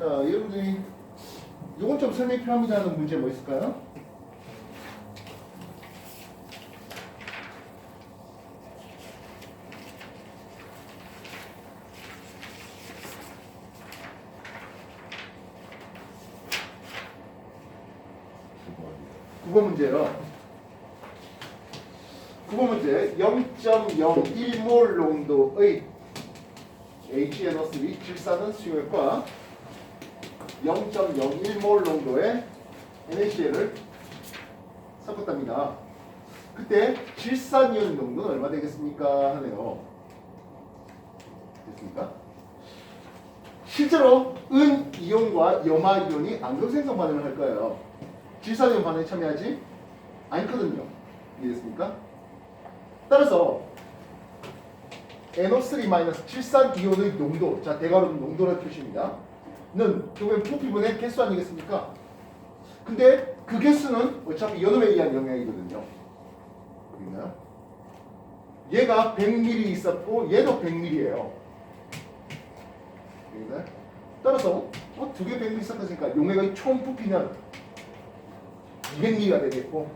자, 여러분들이 이건 좀 설명이 필요합니다 하는 문제 뭐 있을까요? 국어 문제요. 국어 문제 0.01몰 농도의 HNO3 질산은 수용액과 0.01몰 농도의 NaCl을 섞었답니다. 그때 질산이온 농도는 얼마 되겠습니까? 하네요. 됐습니까? 실제로 은이온과 염화이온이 안경생성 반응을 할 거예요. 질산이온 반응에 참여하지 않거든요. 이해됐습니까? 따라서 NO3- 질산이온의 농도, 자 대괄호 농도라는 표시입니다. 는 결국엔 부피분의 개수 아니겠습니까? 근데 그 개수는 어차피 연음에 의한 영향이거든요. 보이나요? 얘가 100ml 있었고 얘도 100ml예요. 보이나요? 따라서 두 개 100ml 섞었으니까 용액의 총 부피는 200ml가 되겠고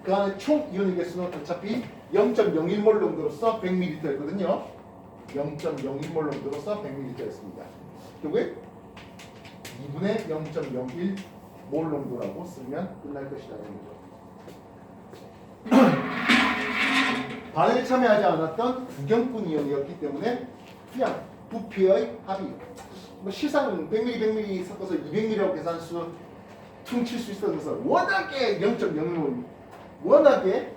그 안에 총 이온의 개수는 어차피 0.01몰 농도로서 100ml였거든요. 0.01몰 농도로서 100ml였습니다. 결국에 2분의 0.01몰 농도라고 쓰면 끝날 것이라는 거죠. 반응에 참여하지 않았던 구경꾼 이온이었기 때문에 그냥 부피의 합이 뭐 실상 100ml 섞어서 200ml라고 계산수 퉁칠 수 있었던 것은 워낙에 0.01몰 워낙에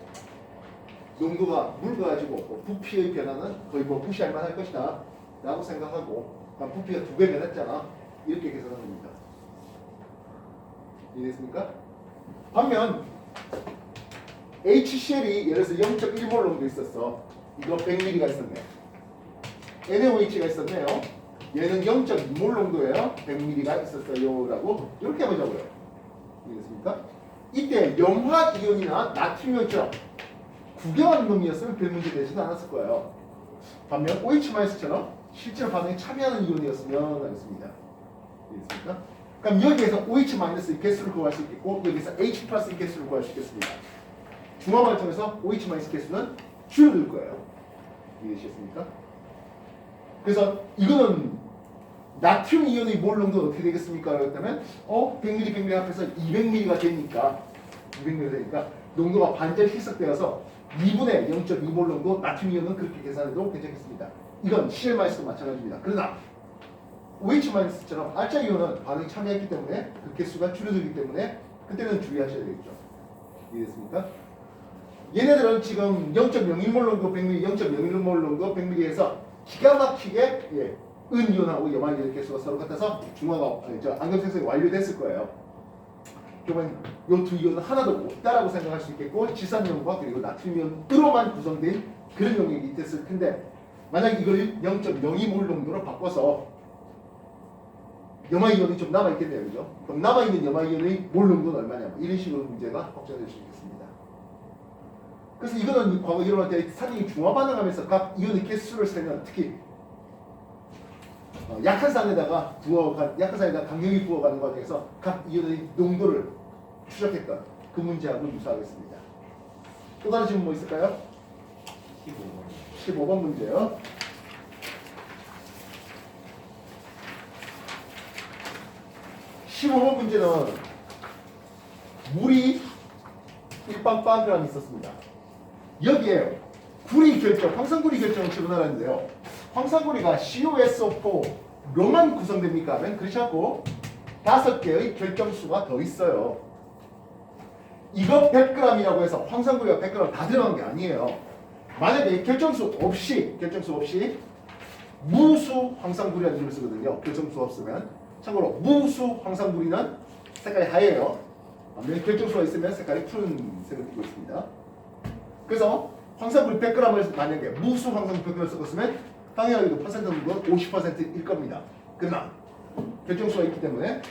농도가 묽어가지고 부피의 변화는 거의 뭐 무시할 만할 것이다 라고 생각하고 부피가 2배 변했잖아 이렇게 계산하는 겁니다. 이해됐습니까? 반면 HCl이 예를 들어서 0.1몰 농도 있었어. 이거 100ml가 있었네. NaOH가 있었네요. 얘는 0.2몰 농도예요. 100ml가 있었어요 라고 이렇게 해보자고요. 이해됐습니까? 이때 염화이온이나 나트륨이온처럼 구경하는 놈이었으면 별 문제 되지도 않았을 거예요. 반면 OH-처럼 실제로 반응에 참여하는 이온이었으면 하겠습니다. 이해됐습니까? 그럼 여기에서 OH- 개수를 구할 수 있겠고 여기서 H+ 개수를 구할 수 있겠습니다. 중화반을 통해서 OH- 개수는 줄어들 거예요. 이해되셨습니까? 그래서 이거는 나트륨 이온의 몰 농도는 어떻게 되겠습니까? 그렇다면 100ml, 100ml 합해서 200ml가 되니까 200ml가 되니까 농도가 반절 희석되어서 2분의 0.2몰 농도 나트륨 이온은 그렇게 계산해도 괜찮겠습니다. 이건 CL-도 마찬가지입니다. 그러나 OH-처럼 알짜 이온은 반응에 참여했기 때문에 그 개수가 줄어들기 때문에 그때는 주의하셔야 되겠죠. 이해됐습니까? 얘네들은 지금 0.01몰 농도 100ml, 0.01몰 농도 100ml에서 기가 막히게 은이온하고 염화이온 개수가 서로 같아서 중화가 안경 생성이 완료됐을 거예요. 그러면 이 두 이온은 하나도 없다라고 생각할 수 있겠고 질산이온과 그리고 나트륨이온으로만 구성된 그런 용액이 됐을 텐데 만약 이걸 0.02몰 농도로 바꿔서 염화이온이 좀 남아있겠네요. 그죠? 그럼 남아있는 염화이온의 몰 농도는 얼마냐 이런 식으로 문제가 확정될 수 있겠습니다. 그래서 이거는 과거 이론할 때 산이 중화 반응하면서 각 이온의 개수를 세면 특히 약한 산에다가 강력히 부어가는 과정에서 각 이온의 농도를 추적했던 그 문제하고 유사하겠습니다. 또 다른 질문 뭐 있을까요? 15번 문제요. 문제는 물이 1빵빵 있었습니다. 여기에 구리 결정, 황산구리 결정을 집어넣었는데요. 황산구리가 COSO4로만 구성됩니까? 하면 그렇지 않고 5개의 결정수가 더 있어요. 이거 100g이라고 해서 황산구리가 100g 다 들어간 게 아니에요. 만약에 결정수 없이 무수 황산구리라는 이름을 쓰거든요. 결정수 없으면. 참고로 무수 황산구리는 색깔이 하얘요. 결정수가 있으면 색깔이 푸른색을 띠고 있습니다. 그래서 황산구리 100g을 만약에 무수 황산구리 100g을 섞었으면 당연히 퍼센트 농도는 50%일 겁니다. 그러나 결정수가 있기 때문에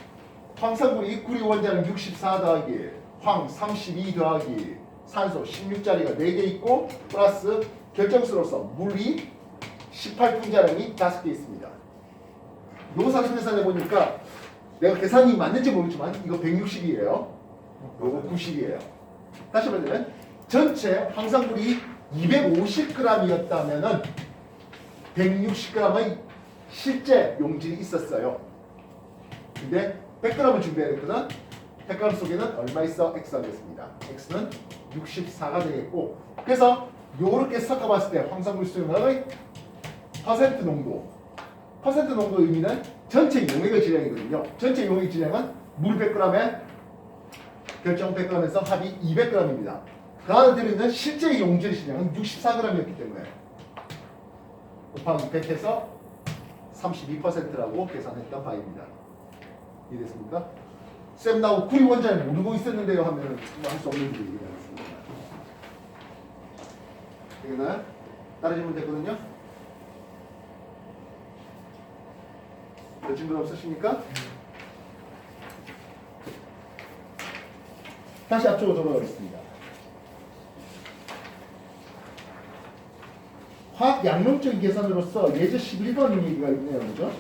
황산구리 구리 원자는 64 더하기 황 32 더하기 산소 16짜리가 4개 있고 플러스 결정수로서 물이 18분자량이 5개 있습니다. 요거 상수 계산해 보니까 내가 계산이 맞는지 모르지만 이거 160이에요. 요거 90이에요. 다시 말하면 전체 황산물이 250g이었다면은 160g의 실제 용질이 있었어요. 근데 100g을 준비해야 됐거든. 100g 속에는 얼마 있어? X가 되겠습니다. X는 64가 되겠고, 그래서 요렇게 섞어봤을 때 황산물 수용량의 퍼센트 농도, 퍼센트 농도 의미는 전체 용액의 질량이거든요. 전체 용액 질량은 물 100g에 결정 100g에서 합이 200g입니다. 그 안에 들어있는 실제 용질 질량은 64g이었기 때문에 곱하기 100해서 32%라고 계산했던 바입니다. 이해됐습니까? 쌤 나하고 구리 원자를 모르고 있었는데요 하면 할 수 없는 일이 되겠습니다. 여기는 따라주면 되거든요. 질문 없으십니까? 다시 앞쪽으로 돌아가겠습니다. 화학 양론적인 계산으로서 예제 11번 얘기가 있네요. 그죠?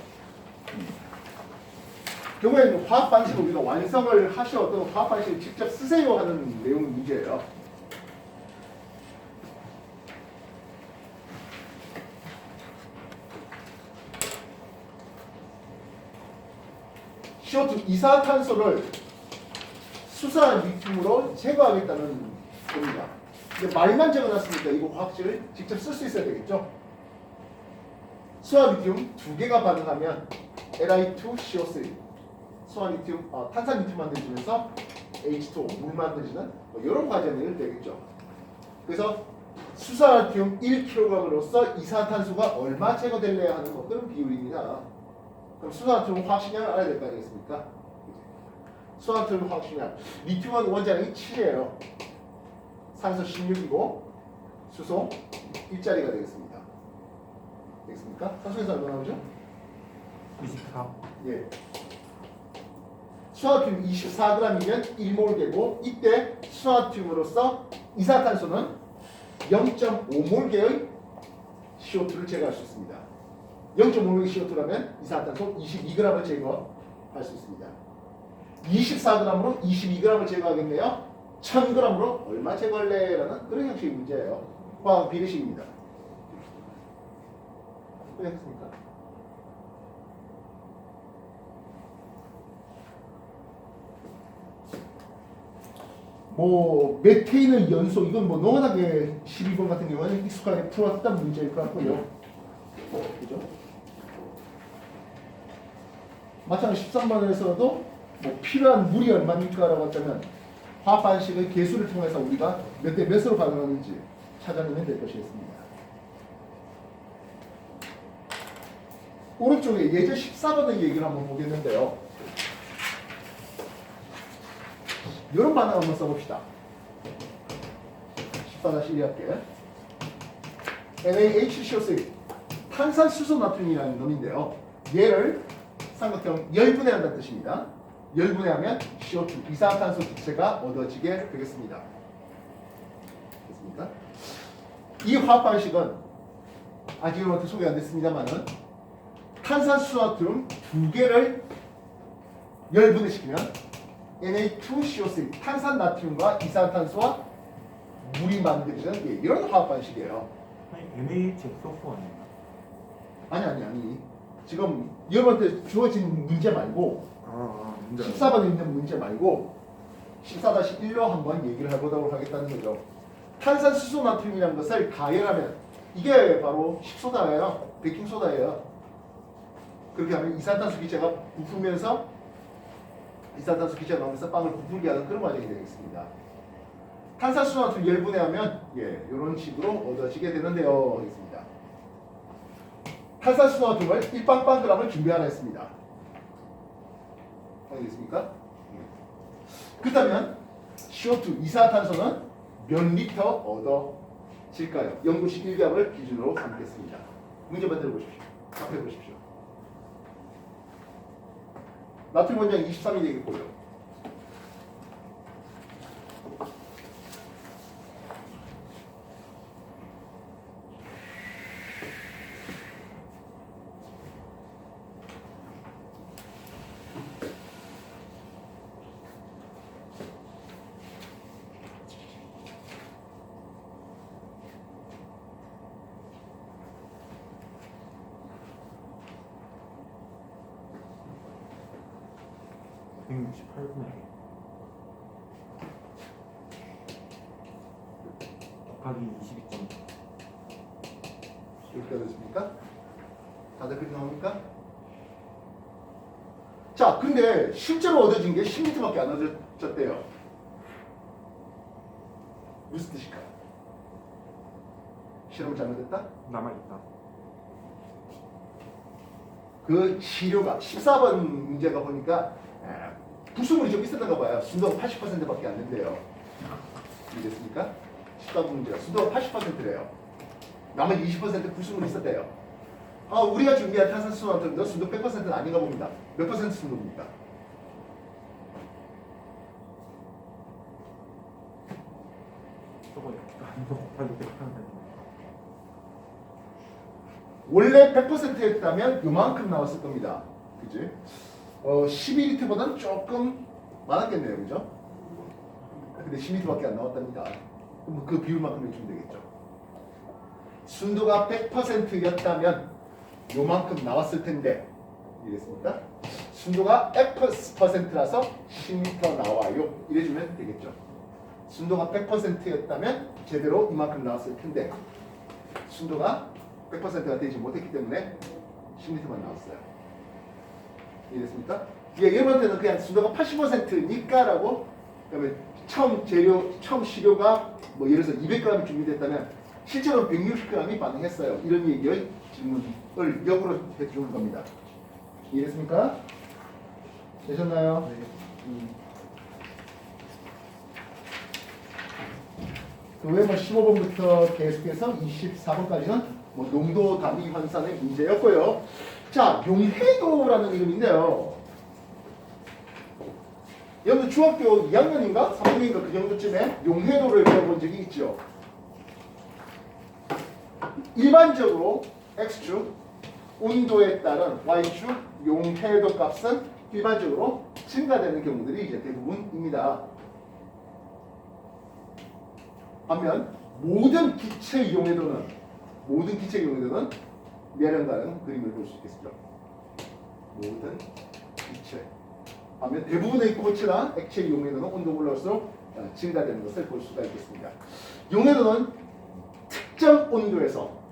결국에는 화학 반식을 우리가 완성을 하셔도 화학 반식을 직접 쓰세요 하는 내용의 문제예요. CO2 이산화탄소를 수산 리튬으로 제거하겠다는 겁니다. 근데 말만 적어놨으니까 이거 화학식을 직접 쓸 수 있어야 되겠죠? 수산 리튬 두 개가 반응하면 Li2CO3 수산 리튬, 탄산 리튬 만들어지면서 H2O 물 만들어지는 뭐 이런 과정이 되겠죠. 그래서 수산 리튬 1kg으로서 이산화탄소가 얼마 제거될래야 하는 그런 비율입니다. 그럼 수산리튬 화학식량을 알아야 될 거 아니겠습니까? 수산리튬 화학식량 리튬은 원자량이 7이에요. 산소 16이고 수소 1짜리가 되겠습니다. 되겠습니까? 산소에서 얼마 나오죠? 24. 예. 수산리튬 24g이면 1몰 되고 이때 수산리튬으로서 이산화탄소는 0.5몰계의 CO2를 제거할 수 있습니다. 0.5몰의 CO2라면 이산화탄소 22g을 제거할 수 있습니다. 24g으로 22g을 제거하겠네요. 1000g으로 얼마 제거할래? 라는 그런 형식의 문제예요. 화학 비례식입니다. 그렇습니까? 뭐 메테인의 연소 이건 뭐 너무나게 12번 같은 경우는 익숙하게 풀었던 문제일 것 같고요. 그죠? 마찬가지 13번에서도 뭐 필요한 물이 얼마입니까? 라고 했다면 화학 반식의 계수를 통해서 우리가 몇 대 몇으로 반응하는지 찾아내면 될 것이겠습니다. 오른쪽에 예제 14번의 얘기를 한번 보겠는데요. 이런 반응 한번 써봅시다. 14-1 할게. NaHCO3 탄산수소 나트륨이라는 놈인데요. 얘를 삼각형 열분해한다는 뜻입니다. 열분해하면 CO2 이산화탄소 기체가 얻어지게 되겠습니다. 됐습니까? 이 화학 방식은 아직 여러분한테 소개 안 됐습니다만은 탄산수소 나트륨 두 개를 열분해시키면 Na2CO3 탄산 나트륨과 이산화탄소와 물이 만들어지는 이런 화학 방식이에요. 아니, NaHX 소프 아니에요? 아니. 지금 여러분한테 주어진 문제 말고 문제. 14번에 있는 문제 말고 14-1로 한번 얘기를 해보도록 하겠다는 거죠. 탄산수소 나트륨이라는 것을 가열하면 이게 바로 식소다예요. 베킹소다예요. 그렇게 하면 이산탄소 기체가 부풀면서 이산탄소 기체가 나오면서 빵을 부풀게 하는 그런 과정이 되겠습니다. 탄산수소 나트륨 열분해하면 이런 식으로 얻어지게 되는데요. 하겠습니다. 탄산수소 나트륨을 1빵빵g을 준비하라 했습니다. 알겠습니까? 그렇다면 CO2 이산화탄소는 몇 리터 얻어질까요? 연구식 1값을 기준으로 삼겠습니다. 문제 만들어 보십시오. 답해 보십시오. 나트륨 원자량 23이 되겠고요. 168분의 1 곱하기 22점. 여기까지 됐습니까? 다들 그렇게 나옵니까? 자, 근데 실제로 얻어진 게 10m밖에 안 얻어졌대요. 무슨 뜻일까요? 실험을 잘못했다? 남아있다. 그 시료가 14번 문제가 보니까 부수물이 좀 있었던가 봐요. 순도가 80%밖에 안 된대요. 이해됐습니까? 14번 문제가 순도가 80%래요. 나머지 20% 부수물이 있었대요. 우리가 준비한 탄산수소한테도 순도 100%는 아닌가 봅니다. 몇 퍼센트 순도입니까? 저거 곱하기 100%. 원래 100%였다면 요만큼 나왔을 겁니다. 그지? 12리터보다는 조금 많았겠네요. 그죠? 근데 10리터밖에 안 나왔답니다. 그럼 그 비율만큼 해주면 되겠죠. 순도가 100%였다면 요만큼 나왔을 텐데 이랬습니까? 순도가 X%라서 10m 나와요. 이래주면 되겠죠. 순도가 100%였다면 제대로 이만큼 나왔을 텐데 순도가 100%가 되지 못했기 때문에 10m만 나왔어요. 이해됐습니까? 여러분한테는 그냥 순도가 80%니까 라고 그다음에 처음 시료가 뭐 예를 들어서 200g이 준비됐다면 실제로 160g이 반응했어요. 이런 얘기의 질문을 역으로 해주는 겁니다. 이해됐습니까? 되셨나요? 네. 그 외에 15번부터 계속해서 24번까지는 뭐 농도 단위 환산의 문제였고요. 자, 용해도라는 이름인데요. 여러분 중학교 2학년인가? 3학년인가 그 정도쯤에 용해도를 배워본 적이 있죠. 일반적으로 X축 온도에 따른 Y축 용해도 값은 일반적으로 증가되는 경우들이 이제 대부분입니다. 반면 모든 기체 용해도는 내려가는 그림을 볼 수 있겠죠. 모든 기체. 반면 대부분의 고체나 액체 용해도는 온도가 올라갈수록 증가되는 것을 볼 수가 있겠습니다. 용해도는 특정 온도에서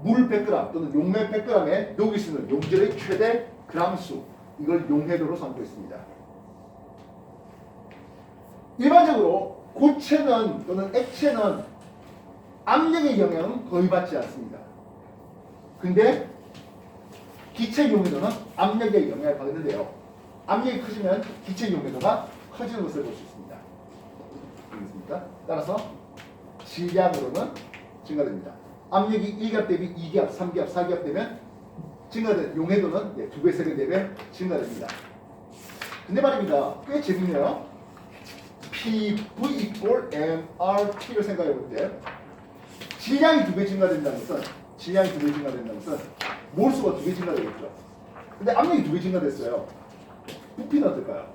물 100g 또는 용매 100g에 녹일 수 있는 용질의 최대 그람수, 이걸 용해도로 삼고 있습니다. 일반적으로 고체는 또는 액체는 압력의 영향은 거의 받지 않습니다. 근데 기체 용해도는 압력의 영향을 받는데요. 압력이 커지면 기체 용해도가 커지는 것을 볼 수 있습니다. 알겠습니까? 따라서 질량으로는 증가됩니다. 압력이 1기압 대비 2기압, 3기압, 4기압 되면 증가된 용해도는 2배, 3배, 4배 증가됩니다. 근데 말입니다. 꽤 재밌네요. PV equal nRT를 생각해 볼 때 질량이 2배 증가된다는 것은 몰수가 2배 증가되겠죠. 근데 압력이 2배 증가됐어요. 부피는 어떨까요?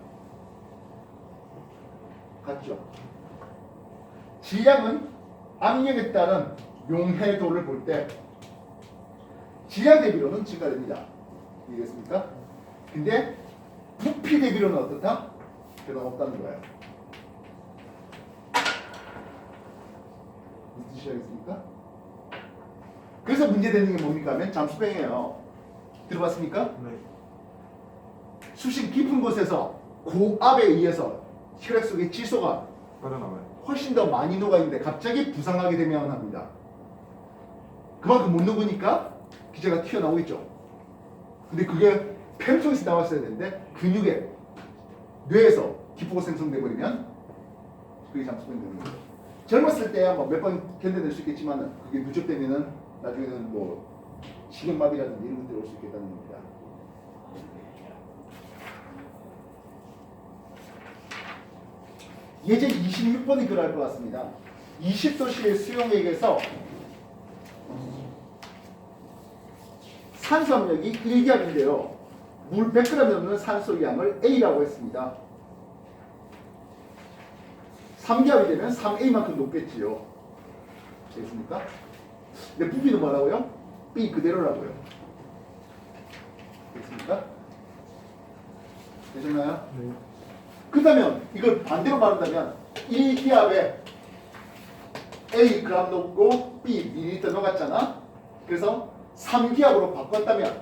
같죠? 질량은 압력에 따른 용해도를 볼 때 질량 대비로는 증가됩니다. 이해됐습니까? 근데 부피 대비로는 어떻다? 변함없다는 거예요. 무슨 뜻이겠습니까? 그래서 문제되는 게 뭡니까 하면 잠수병이에요. 들어봤습니까? 네. 수심 깊은 곳에서 고압에 의해서 혈액 속의 질소가 빠져나와요. 훨씬 더 많이 녹아있는데 갑자기 부상하게 되면 합니다. 그만큼 못 녹으니까 기체가 튀어나오고 있죠. 근데 그게 폐 속에서 나왔어야 되는데 근육에 뇌에서 기포가 생성돼 버리면 그게 잠수병이 되는 거죠. 젊었을 때야 뭐 몇 번 견뎌낼 수 있겠지만 그게 누적되면은 나중에는 뭐 식은마비라든지 이런 것들이 올 수 있겠다는 겁니다. 예제 26번이 그럴 것 같습니다. 20도씨의 수용액에서 산소 압력이 1기압인데요. 물 100g 넘는 산소 양을 A라고 했습니다. 3기압이 되면 3A만큼 높겠지요. 됐습니까? 근데 부피는 뭐라고요? B 그대로라고요. 됐습니까? 되셨나요? 네. 그렇다면 이걸 반대로 말한다면 1기압에 A 그램 넣고 B 밀리리터 넣어갔잖아. 그래서 3기압으로 바꿨다면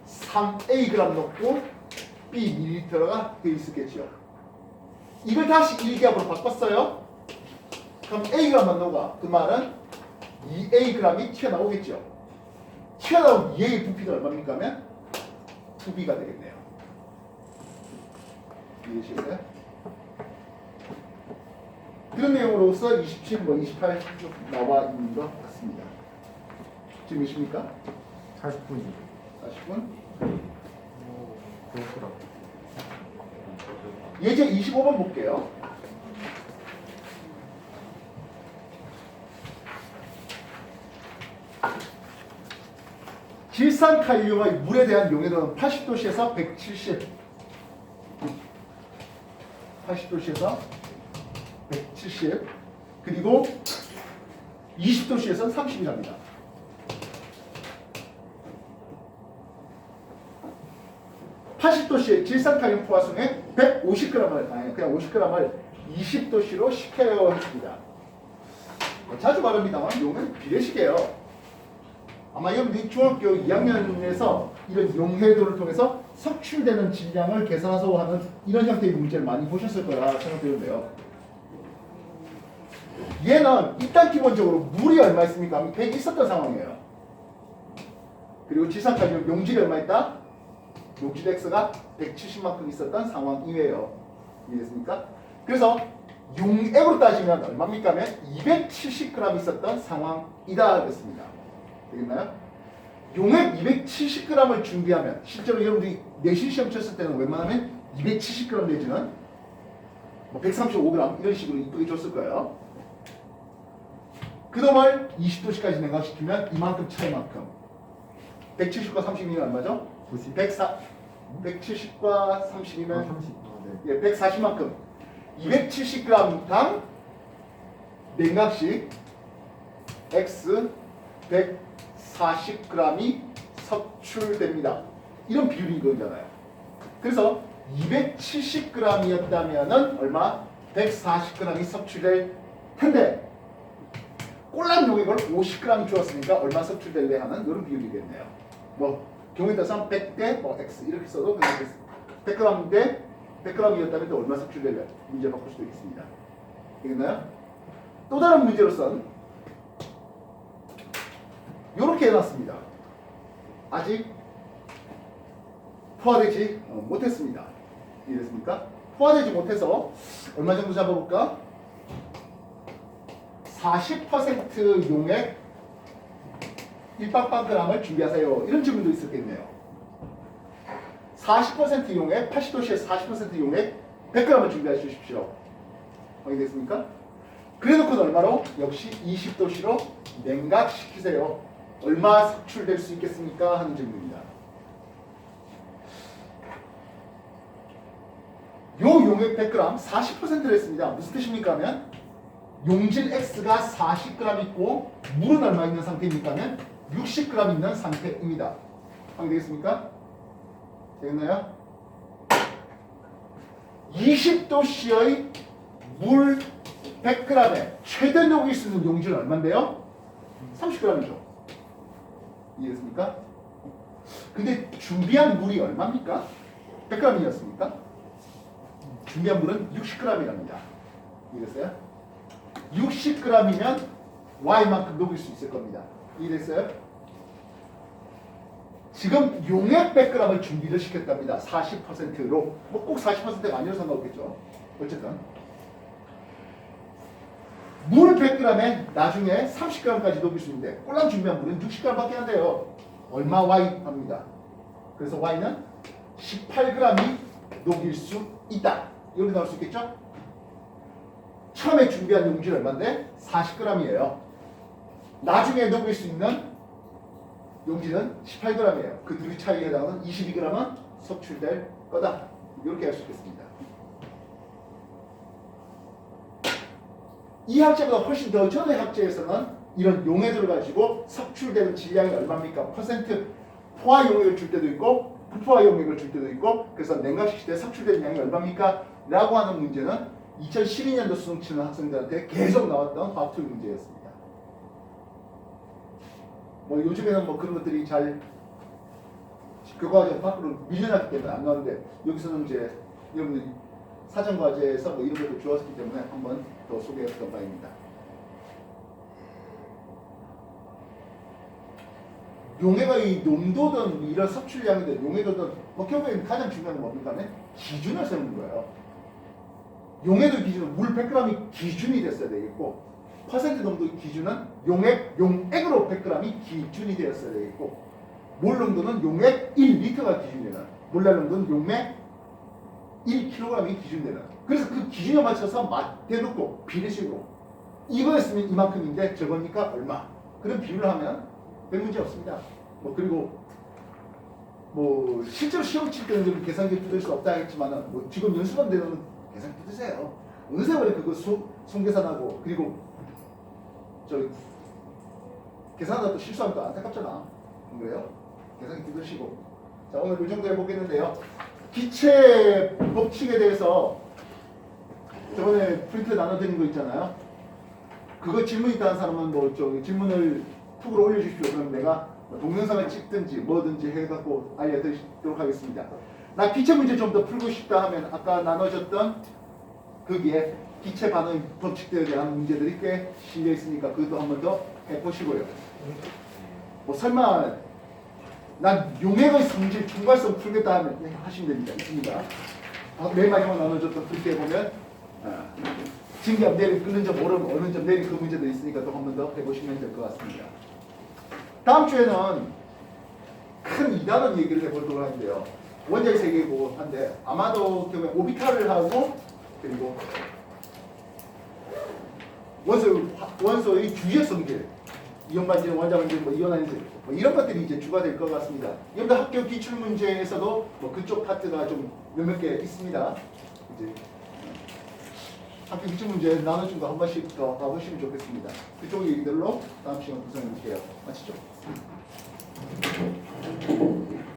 3A 그램 넣고 B 밀리리터가 되어 있었겠죠. 이걸 다시 1기압으로 바꿨어요. 그럼 A 그램만 넣어가. 그 말은 2A 그램이 튀어나오겠죠. 튀어나온 2A 부피가 얼마입니까 하면 2B가 되겠네요. 이해되시겠어요? 그런 내용으로서 27, 28 나와 있는 것 같습니다. 지금 몇십니까? 40분이. 40분? 그렇더라. 예제 25번 볼게요. 질산칼륨의 물에 대한 용해도는 80도씨에서 170. 80도씨에서 170. 그리고 20도씨에서는 30이랍니다. (80도씨의) 질산칼륨 포화성에 150g을 아니 그냥 50g을 20도씨로 식혀야 했습니다. 자주 말합니다만 용은 비례식이에요. 아마 여러분들이 중학교 2학년에서 이런 용해도를 통해서 섭취되는 질량을 계산하서 하는 이런 형태의 문제를 많이 보셨을 거라 생각되는데요. 얘는 일단 기본적으로 물이 얼마 있습니까? 100 있었던 상황이에요. 그리고 질산칼륨 용질이 얼마 있다? 용질 X가 170만큼 있었던 상황 이외예요. 이해됐습니까? 그래서 용액으로 따지면 얼마입니까? 하면 270g 있었던 상황이다 하겠습니다. 되겠나요? 용액 270g을 준비하면 실제로 여러분들이 내신 시험 쳤을 때는 웬만하면 270g 내지는 뭐 135g 이런 식으로 이쁘게 줬을 거예요. 그놈을 20도씨까지 냉각시키면 이만큼 차이만큼 170과 30이면 얼마죠? 90. 170과 30이면 30. 네. 예, 140만큼 270g당 냉각식 X 140g이 섭출됩니다. 이런 비율인 거잖아요. 그래서 270g이었다면은 얼마? 140g이 섭출될 텐데 꼴랑 용액을 50g 주었으니까 얼마 섭출될래 하는 이런 비율이겠네요. 뭐 경우에 따라서 100대 뭐 X 이렇게 써도 100g 대 100g이었다면 또 얼마 섭출될래 문제 바꿀 수도 있습니다. 되겠나요? 또 다른 문제로선 이렇게 해놨습니다. 아직 포화되지 못했습니다. 이해됐습니까? 포화되지 못해서 얼마 정도 잡아볼까? 40% 용액 1빡빡g을 준비하세요. 이런 질문도 있었겠네요. 40% 용액, 80도씨에 40% 용액 100g을 준비해 주십시오. 확인됐습니까? 그래놓고 얼마로? 역시 20도씨로 냉각시키세요. 얼마 섭출될 수 있겠습니까? 하는 질문입니다. 요 용액 100g 40%를 했습니다. 무슨 뜻입니까? 하면 용질 X가 40g 있고 물은 얼마 있는 상태입니까? 하면 60g 있는 상태입니다. 확인되겠습니까? 되겠나요? 20도씨의 물 100g에 최대 녹일 수 있는 용질은 얼마인데요? 30g이죠. 이해됐습니까? 근데 준비한 물이 얼마입니까? 100g이었습니까? 준비한 물은 60g이랍니다. 이해됐어요? 60g이면 Y만큼 녹일 수 있을 겁니다. 이해됐어요? 지금 용액 100g을 준비를 시켰답니다. 40%로. 뭐 꼭 40%가 아니어서 상관없겠죠. 어쨌든 물 100g에 나중에 30g까지 녹일 수 있는데 꼴랑 준비한 물은 60g밖에 안 돼요. 얼마 Y 합니다. 그래서 Y는 18g이 녹일 수 있다. 이렇게 나올 수 있겠죠? 처음에 준비한 용질 얼마인데? 40g이에요. 나중에 녹일 수 있는 용질은 18g이에요. 그 둘이 차이에 해당하는 22g은 섭출될 거다. 이렇게 할 수 있겠습니다. 이 학제보다 훨씬 더 전의 학제에서는 이런 용액을 가지고 섭출되는 질량이 얼마입니까? 퍼센트 포화 용액을 줄 때도 있고 부포화 용액을 줄 때도 있고 그래서 냉각식 시대에 섭출된 양이 얼마입니까? 라고 하는 문제는 2012년도 수능 치는 학생들한테 계속 나왔던 화투 문제였습니다. 뭐 요즘에는 뭐 그런 것들이 잘 교과과제 밖으로 밀려났기 때문에 안 나오는데 여기서는 이제 여러분들 사전과제에서 뭐 이런 것도 주었기 때문에 한번 더 소개했던 바입니다. 용해의 농도든 이런 섭출량이든 용해도든 뭐 결국엔 가장 중요한 건 뭡니까? 기준을 세우는 거예요. 용해도 기준은 물 100g이 기준이 됐어야 되겠고 퍼센트 농도 기준은 용액으로 100g이 기준이 되었어야 되겠고 몰 농도는 용액 1리터가 기준되는 몰랄 농도는 용액 1kg이 기준되는 그래서 그 기준에 맞춰서 대놓고 비례식으로 이거였으면 이만큼인데 저거니까 얼마 그런 비율을 하면 별 문제 없습니다. 뭐 그리고 뭐 실제로 시험 칠 때는 좀 계산기 뜯을 수 없다 했지만은 뭐 지금 연습한 데는 계산기 뜯으세요. 어느 세월에 그거 손계산하고 그리고 저 계산하다 또 실수하면 또 안타깝잖아. 안 그래요? 계산기 뜯으시고 자 오늘 이 정도 해보겠는데요. 기체 법칙에 대해서 저번에 프린트 나눠드린 거 있잖아요. 그거 질문 있다는 사람은 뭐 저기 질문을 툭으로 올려주십시오. 그럼 내가 동영상을 찍든지 뭐든지 해갖고 알려드리도록 하겠습니다. 나 기체 문제 좀 더 풀고 싶다 하면 아까 나눠줬던 거기에 기체 반응 법칙들에 대한 문제들이 꽤 실려 있으니까 그것도 한 번 더 해보시고요. 뭐 설마 난 용액의 성질 총괄성 풀겠다 하면 네, 하시면 됩니다. 있습니다. 맨 마지막 나눠줬던 그렇게 보면 진기압 내리 끓는 점 오름 어느 점 내리 그 문제도 있으니까 또 한 번 더 해보시면 될 것 같습니다. 다음 주에는 큰 2단원 얘기를 해보도록 하는데요. 원자의 세계고 한데 아마도 경우에 오비탈을 하고 그리고 원소의 주위의 성질 이온반질, 원자반질, 뭐 이온환질 뭐 이런 것들이 이제 주가 될 것 같습니다. 여러분 학교 기출 문제에서도 뭐 그쪽 파트가 좀 몇몇 개 있습니다. 이제 학교 기출 문제 나눠준 거 한 번씩 더 가보시면 좋겠습니다. 그쪽 얘기들로 다음 시간 구성해 볼게요. 마치죠.